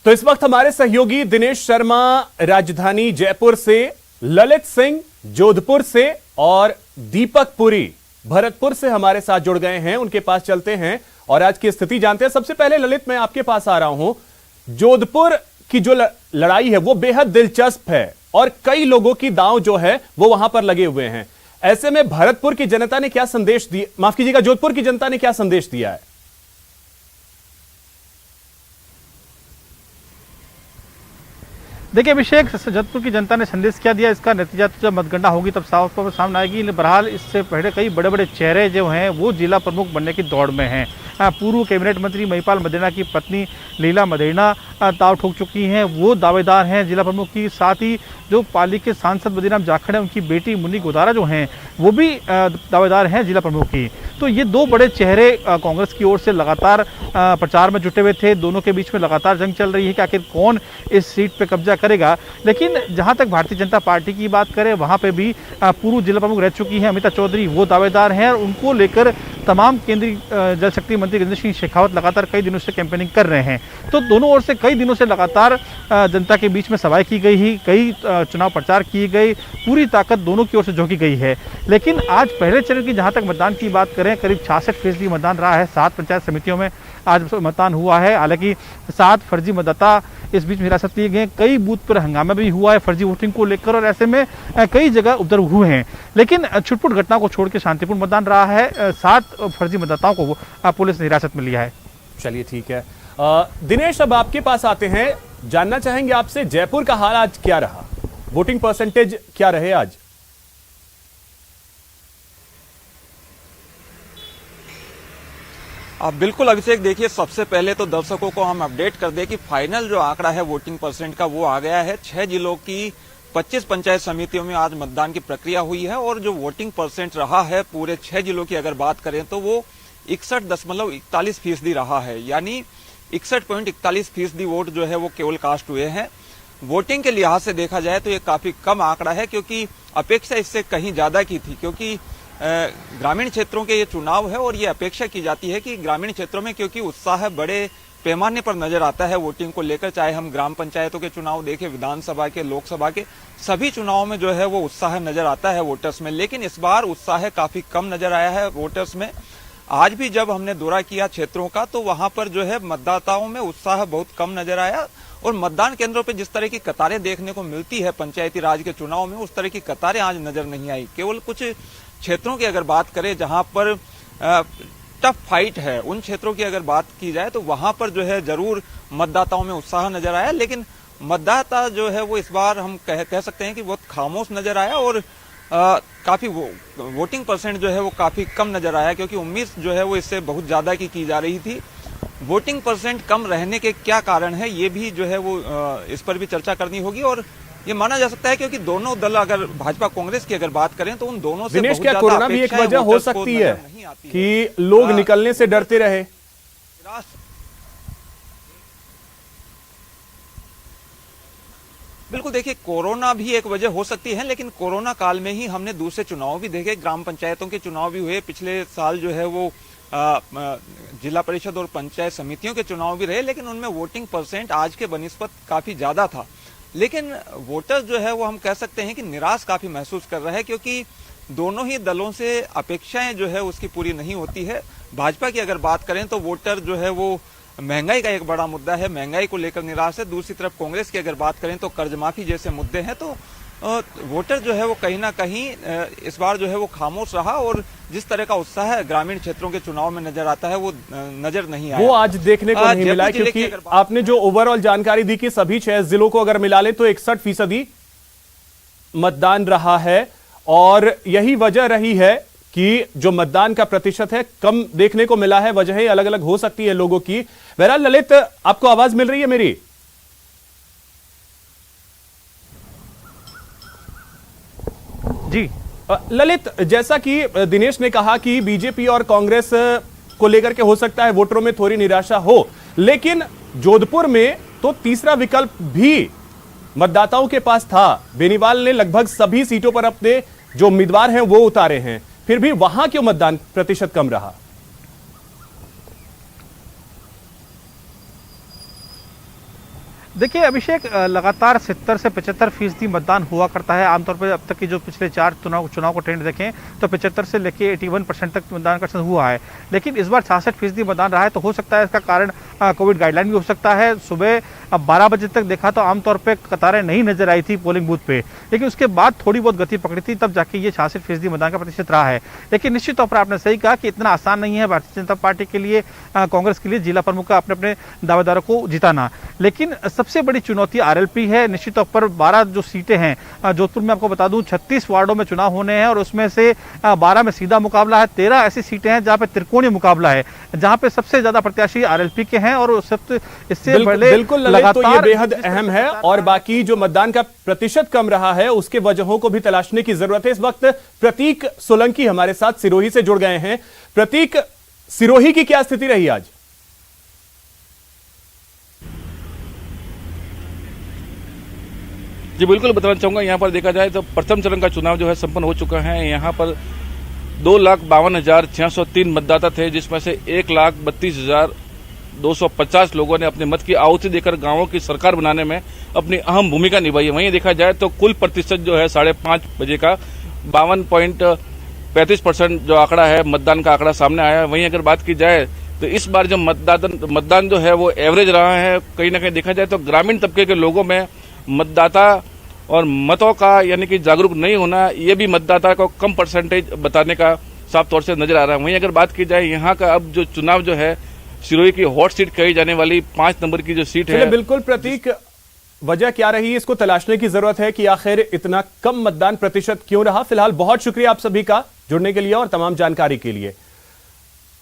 तो इस वक्त हमारे सहयोगी दिनेश शर्मा राजधानी जयपुर से, ललित सिंह जोधपुर से और दीपक पुरी भरतपुर से हमारे साथ जुड़ गए हैं। उनके पास चलते हैं और आज की स्थिति जानते हैं। सबसे पहले ललित, मैं आपके पास आ रहा हूं। जोधपुर की जो लड़ाई है वो बेहद दिलचस्प है और कई लोगों की दांव जो है वो वहां पर लगे हुए हैं। ऐसे में भरतपुर की जनता ने क्या संदेश दिया, माफ कीजिएगा, जोधपुर की जनता ने क्या संदेश दिया है? देखिए अभिषेक, जोधपुर की जनता ने संदेश क्या दिया, इसका नतीजा तो जब मतगणना होगी तब साफ तौर पर सामने आएगी। बहरहाल इससे पहले कई बड़े बड़े चेहरे जो हैं वो जिला प्रमुख बनने की दौड़ में हैं। पूर्व कैबिनेट मंत्री महिपाल मदेरणा की पत्नी लीला मदेरणा दाव ठोक चुकी हैं, वो दावेदार हैं जिला प्रमुख की। साथ ही जो पाली के सांसद बद्रीराम जाखड़ हैं, उनकी बेटी मुन्नी गोदारा जो हैं वो भी दावेदार हैं जिला प्रमुख की। तो ये दो बड़े चेहरे कांग्रेस की ओर से लगातार प्रचार में जुटे हुए थे। दोनों के बीच में लगातार जंग चल रही है कि आखिर कौन इस सीट पे कब्जा करेगा। लेकिन जहां तक भारतीय जनता पार्टी की बात करें, वहां पे भी पूर्व जिला प्रमुख रह चुकी हैं अमिता चौधरी, वो दावेदार हैं। और उनको लेकर तमाम केंद्रीय जल शक्ति मंत्री गजेंद्र सिंह शेखावत लगातार कई दिनों से कैंपेनिंग कर रहे हैं। तो दोनों ओर से कई दिनों से लगातार जनता के बीच में सभाएं की गई ही, कई चुनाव प्रचार किए गए, पूरी ताकत दोनों की ओर से झोंकी गई है। लेकिन आज पहले चरण की जहां तक मतदान की बात करें, करीब 66% मतदान रहा है। 7 पंचायत समितियों में आज मतदान हुआ है। हालांकि 7 फर्जी मतदाता इस बीच में हिरासत लिए गए। कई बूथ पर हंगामा भी हुआ है फर्जी वोटिंग को लेकर और ऐसे में कई जगह उपद्रव हुए हैं। लेकिन छुटपुट घटना को छोड़ के शांतिपूर्ण मतदान रहा है। 7 फर्जी मतदाताओं को पुलिस ने हिरासत में लिया है। चलिए ठीक है। दिनेश, अब आपके पास आते हैं। जानना चाहेंगे आपसे जयपुर का हाल आज क्या रहा, वोटिंग परसेंटेज क्या रहे आज? बिल्कुल अभिषेक, देखिए सबसे पहले तो दर्शकों को हम अपडेट कर दें कि फाइनल जो आंकड़ा है वोटिंग परसेंट का वो आ गया है। 6 जिलों की 25 पंचायत समितियों में आज मतदान की प्रक्रिया हुई है और जो वोटिंग परसेंट रहा है पूरे 6 जिलों की अगर बात करें तो वो 61.41% रहा है। यानी 61.41% वोट जो है वो केवल कास्ट हुए हैं। वोटिंग के लिहाज से देखा जाए तो ये काफी कम आंकड़ा है, क्योंकि अपेक्षा इससे कहीं ज्यादा की थी। क्योंकि ग्रामीण क्षेत्रों के ये चुनाव है और ये अपेक्षा की जाती है कि ग्रामीण क्षेत्रों में, क्योंकि उत्साह बड़े पैमाने पर नजर आता है वोटिंग को लेकर, चाहे हम ग्राम पंचायतों के चुनाव देखें, विधानसभा के, लोकसभा के, सभी चुनावों में जो है वो उत्साह नजर आता है वोटर्स में। लेकिन इस बार उत्साह काफी कम नजर आया है वोटर्स में। आज भी जब हमने दौरा किया क्षेत्रों का तो वहां पर जो है मतदाताओं में उत्साह बहुत कम नजर आया और मतदान केंद्रों पर जिस तरह की कतारें देखने को मिलती है पंचायती राज के चुनाव में, उस तरह की कतारें आज नजर नहीं आई। केवल कुछ क्षेत्रों की अगर बात करें जहां पर टफ फाइट है, उन क्षेत्रों की अगर बात की जाए तो वहां पर जो है जरूर मतदाताओं में उत्साह नजर आया। लेकिन मतदाता जो है वो इस बार हम कह सकते हैं कि बहुत खामोश नजर आया और काफी वोटिंग परसेंट जो है वो काफी कम नजर आया, क्योंकि उम्मीद जो है वो इससे बहुत ज्यादा की जा रही थी। वोटिंग परसेंट कम रहने के क्या कारण है, ये भी जो है वो इस पर भी चर्चा करनी होगी। और ये माना जा सकता है क्योंकि दोनों दल, अगर भाजपा कांग्रेस की अगर बात करें तो उन दोनों से दिनेश, क्या कोरोना भी एक वजह हो सकती है कि लोग निकलने से डरते रहे? बिल्कुल, देखिए कोरोना भी एक वजह हो सकती है, लेकिन कोरोना काल में ही हमने दूसरे चुनाव भी देखे। ग्राम पंचायतों के चुनाव भी हुए, पिछले साल जो है वो जिला परिषद और पंचायत समितियों के चुनाव भी रहे, लेकिन उनमें वोटिंग परसेंट आज के बनिस्बत काफी ज्यादा था। लेकिन वोटर जो है वो हम कह सकते हैं कि निराश काफी महसूस कर रहा है, क्योंकि दोनों ही दलों से अपेक्षाएं जो है उसकी पूरी नहीं होती है। भाजपा की अगर बात करें तो वोटर जो है वो महंगाई का एक बड़ा मुद्दा है, महंगाई को लेकर निराश है। दूसरी तरफ कांग्रेस की अगर बात करें तो कर्ज माफी जैसे मुद्दे हैं। तो वोटर जो है वो कहीं ना कहीं इस बार जो है वो खामोश रहा और जिस तरह का उत्साह ग्रामीण क्षेत्रों के चुनाव में नजर आता है वो नजर नहीं आया। वो आज देखने को नहीं मिला, क्योंकि आपने जो ओवरऑल जानकारी दी कि सभी 6 जिलों को अगर मिला ले तो 61% मतदान रहा है और यही वजह रही है कि जो मतदान का प्रतिशत है कम देखने को मिला है। वजहें अलग अलग हो सकती है लोगों की। बहरहाल ललित, आपको आवाज मिल रही है मेरी? जी ललित, जैसा कि दिनेश ने कहा कि बीजेपी और कांग्रेस को लेकर के हो सकता है वोटरों में थोड़ी निराशा हो, लेकिन जोधपुर में तो तीसरा विकल्प भी मतदाताओं के पास था। बेनीवाल ने लगभग सभी सीटों पर अपने जो उम्मीदवार हैं वो उतारे हैं, फिर भी वहां क्यों मतदान प्रतिशत कम रहा? देखिए अभिषेक, लगातार 70 से 75% मतदान हुआ करता है आमतौर पर। अब तक की जो पिछले 4 चुनाव को ट्रेंड देखें तो 75 से लेके 81% तक मतदान का हुआ है, लेकिन इस बार 66% मतदान रहा है। तो हो सकता है इसका कारण कोविड गाइडलाइन भी हो सकता है। सुबह 12 बजे तक देखा तो आमतौर पर कतारें नहीं नजर आई थी पोलिंग बूथ पे, लेकिन उसके बाद थोड़ी बहुत गति पकड़ी थी, तब जाके ये 66% मतदान का प्रतिशत रहा है। लेकिन निश्चित तौर पर आपने सही कहा कि इतना आसान नहीं है भारतीय जनता पार्टी के लिए, कांग्रेस के लिए जिला प्रमुख का अपने अपने दावेदारों को जिताना। लेकिन सबसे बड़ी चुनौती आरएलपी है। निश्चित तौर पर 12 जो सीटें हैं जोधपुर में, आपको बता दूं 36 वार्डों में चुनाव होने हैं और उसमें से 12 में सीधा मुकाबला है। 13 ऐसी सीटें हैं जहां पे त्रिकोणीय मुकाबला है, जहां पे सबसे ज्यादा प्रत्याशी आरएलपी के हैं और सबसे इससे बिल्कुल ललित, तो ये बेहद अहम है। और बाकी जो मतदान का प्रतिशत कम रहा है उसके वजहों को भी तलाशने की जरूरत है। इस वक्त प्रतीक सोलंकी हमारे साथ सिरोही से जुड़ गए हैं। प्रतीक, सिरोही की क्या स्थिति रही आज? जी बिल्कुल बताना चाहूंगा। यहाँ पर देखा जाए तो प्रथम चरण का चुनाव जो है संपन्न हो चुका है। यहाँ पर 2,52,603 मतदाता थे, जिसमें से 1,32,250 लोगों ने अपने मत की आहुति देकर गांवों की सरकार बनाने में अपनी अहम भूमिका निभाई है। वहीं देखा जाए तो कुल प्रतिशत जो है 5:30 बजे का 52.35% जो आंकड़ा है, मतदान का आंकड़ा सामने आया है। वहीं अगर बात की जाए तो इस बार जो मतदान जो है वो एवरेज रहा है। कहीं ना कहीं देखा जाए तो ग्रामीण तबके के लोगों में मतदाता और मतों का यानी कि जागरूक नहीं होना, ये भी मतदाता को कम परसेंटेज बताने का साफ तौर से नजर आ रहा है। वहीं अगर बात की जाए यहाँ का अब जो चुनाव जो है, सिरोही की हॉट सीट कही जाने वाली 5 नंबर की जो सीट है। बिल्कुल प्रतीक, वजह क्या रही इसको तलाशने की जरूरत है कि आखिर इतना कम मतदान प्रतिशत क्यों रहा। फिलहाल बहुत शुक्रिया आप सभी का जुड़ने के लिए और तमाम जानकारी के लिए।